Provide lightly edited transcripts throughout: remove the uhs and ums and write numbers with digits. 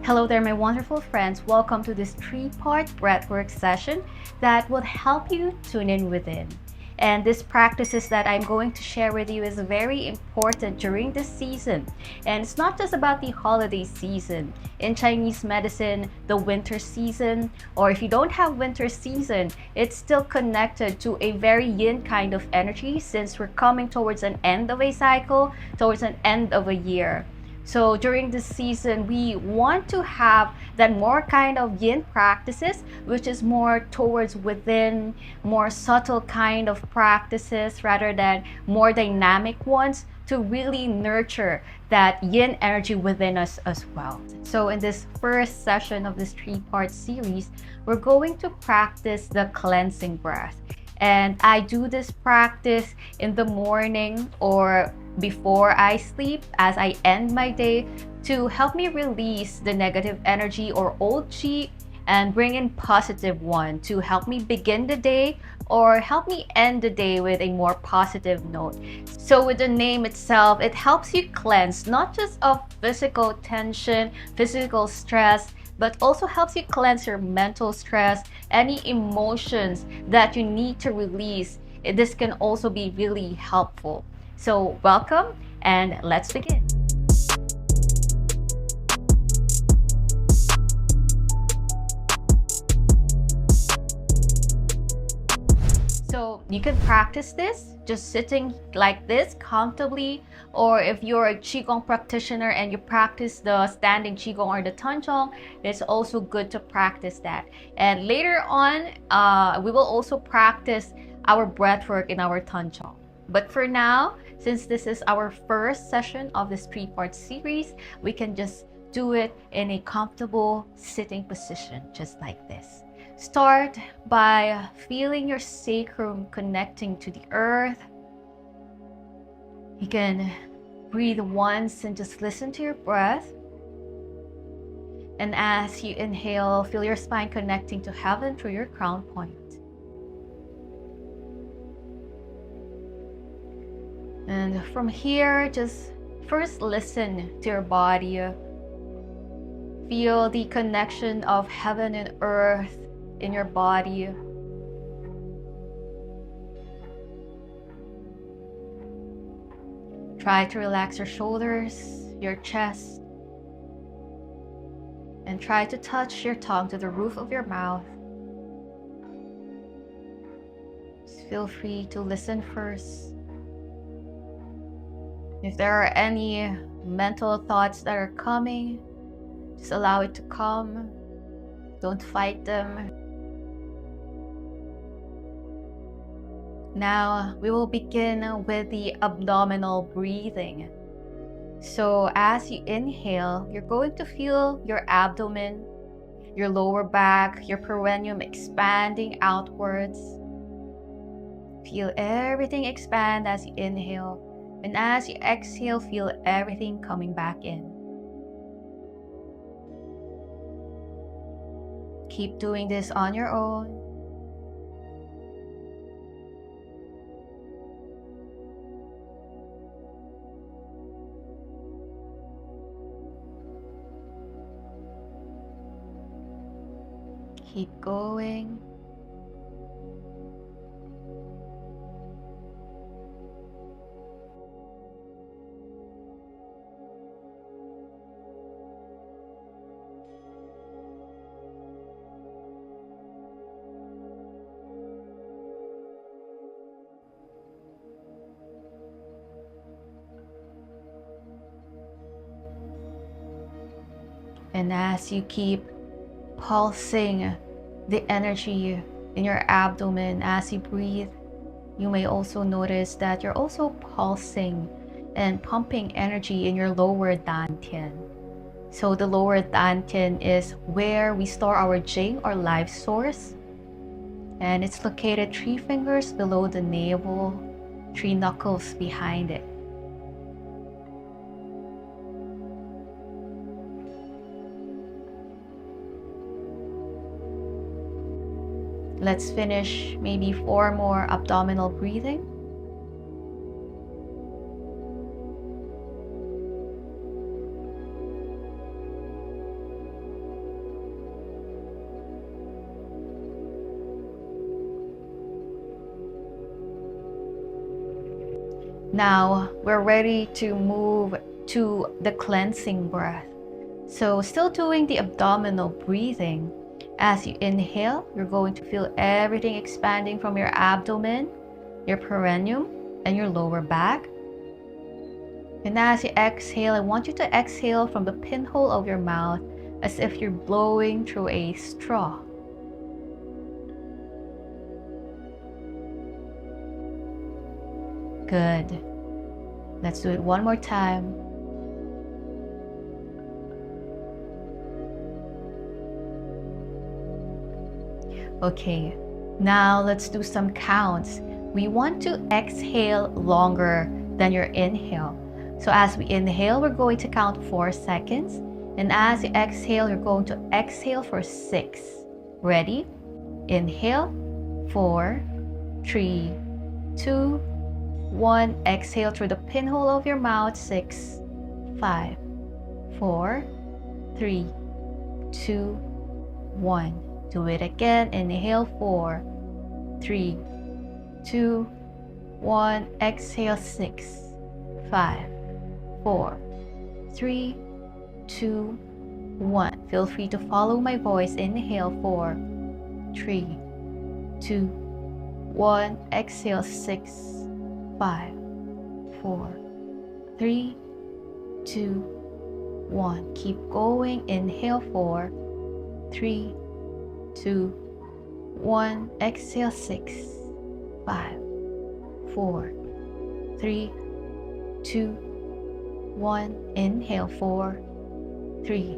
Hello there, my wonderful friends. Welcome to this three-part breathwork session that will help you tune in within. And these practices that I'm going to share with you is very important during this season. And it's not just about the holiday season. In Chinese medicine, the winter season, or if you don't have winter season, it's still connected to a very yin kind of energy since we're coming towards an end of a cycle, towards an end of a year. So during this season, we want to have that more kind of yin practices, which is more towards within, more subtle kind of practices rather than more dynamic ones to really nurture that yin energy within us as well. So in this first session of this three-part series, we're going to practice the cleansing breath. And I do this practice in the morning or before I sleep as I end my day to help me release the negative energy or old chi and bring in positive one to help me begin the day or help me end the day with a more positive note. So with the name itself, it helps you cleanse not just of physical tension, physical stress, but also helps you cleanse your mental stress, any emotions that you need to release. This can also be really helpful. So welcome and let's begin. So you can practice this just sitting like this comfortably, or if you're a Qigong practitioner and you practice the standing Qigong or the Tanzhong, it's also good to practice that. And later on, we will also practice our breathwork in our Tanzhong. But for now, since this is our first session of this three-part series, we can just do it in a comfortable sitting position, just like this. Start by feeling your sacrum connecting to the earth. You can breathe once and just listen to your breath. And as you inhale, feel your spine connecting to heaven through your crown point. And from here, just first listen to your body. Feel the connection of heaven and earth in your body. Try to relax your shoulders, your chest, and try to touch your tongue to the roof of your mouth. Just feel free to listen first. If there are any mental thoughts that are coming, just allow it to come. Don't fight them. Now we will begin with the abdominal breathing. So as you inhale, you're going to feel your abdomen, your lower back, your perineum expanding outwards. Feel everything expand as you inhale. And as you exhale, feel everything coming back in. Keep doing this on your own. Keep going. And as you keep pulsing the energy in your abdomen as you breathe, you may also notice that you're also pulsing and pumping energy in your lower dantian. So the lower dantian is where we store our Jing or life source. And it's located 3 fingers below the navel, 3 knuckles behind it. Let's finish maybe 4 more abdominal breathing. Now we're ready to move to the cleansing breath. So still doing the abdominal breathing. As you inhale, you're going to feel everything expanding from your abdomen, your perineum, and your lower back. And as you exhale, I want you to exhale from the pinhole of your mouth as if you're blowing through a straw. Good. Let's do it one more time. Okay, now let's do some counts. We want to exhale longer than your inhale. So as we inhale, we're going to count 4 seconds. And as you exhale, you're going to exhale for 6. Ready? Inhale, 4, 3, 2, 1. Exhale through the pinhole of your mouth, 6, 5, 4, 3, 2, 1. Do it again. Inhale, 4, 3, 2, 1. Exhale, 6, 5, 4, 3, 2, 1. Feel free to follow my voice. Inhale, 4, 3, 2, 1. Exhale, 6, 5, 4, 3, 2, 1. Keep going. Inhale, 4, 3, 2, 1. Exhale, 6, 5, 4, 3, 2, 1. Inhale, 4, 3,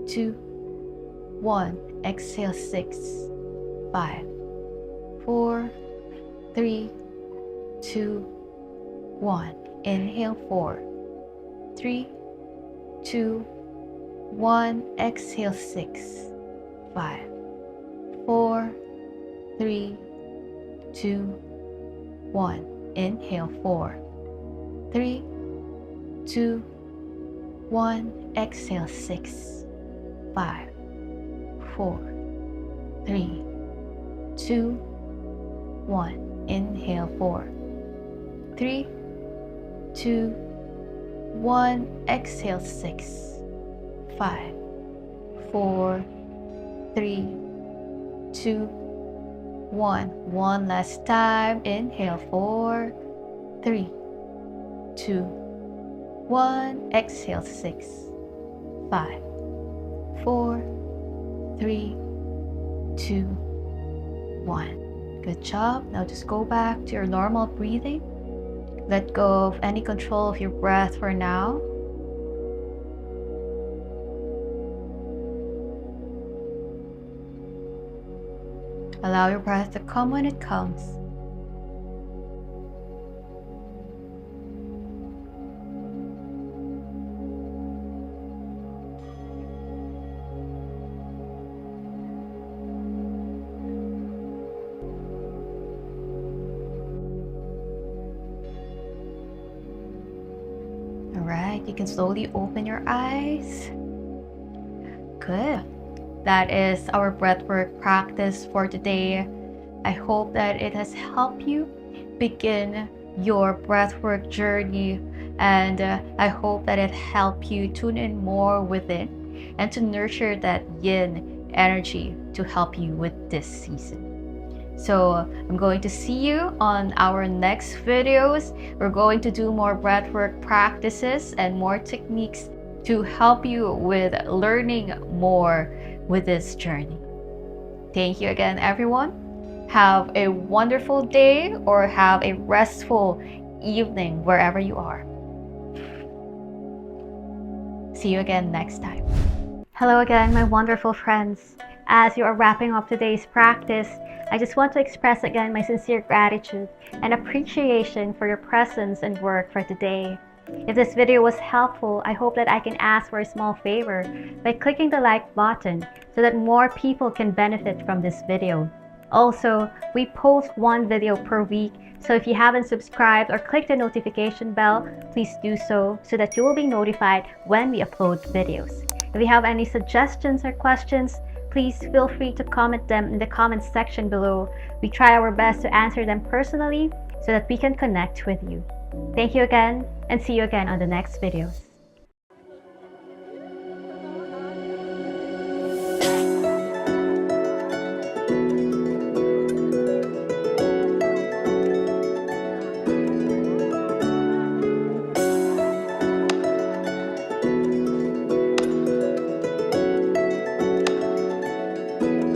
2, 1. Exhale, 6, 5, 4, 3, 2, 1. Inhale, 4, 3, 2, 1. Exhale, 6, 5, 4, 3, 2, 1. Inhale, 4, 3, 2, 1. Exhale, 6, 5, 4, 3, 2, 1. Inhale, 4, 3, 2, 1. Exhale, 6, 5, 4, 3, 2, 1. One last time. Inhale, 4, 3, 2, 1. Exhale, 6, 5, 4, 3, 2, 1. Good job. Now just go back to your normal breathing. Let go of any control of your breath for now. Allow your breath to come when it comes. Alright, you can slowly open your eyes. Good. That is our breathwork practice for today. I hope that it has helped you begin your breathwork journey, and I hope that it helped you tune in more within and to nurture that yin energy to help you with this season. So I'm going to see you on our next videos. We're going to do more breathwork practices and more techniques to help you with learning more with this journey. Thank you again, everyone. Have a wonderful day or have a restful evening wherever you are. See you again next time. Hello again, my wonderful friends. As you are wrapping up today's practice, I just want to express again my sincere gratitude and appreciation for your presence and work for today. If this video was helpful, I hope that I can ask for a small favor by clicking the like button so that more people can benefit from this video. Also, we post one video per week, so if you haven't subscribed or clicked the notification bell, please do so that you will be notified when we upload videos. If you have any suggestions or questions, please feel free to comment them in the comments section below. We try our best to answer them personally so that we can connect with you. Thank you again, and see you again on the next videos.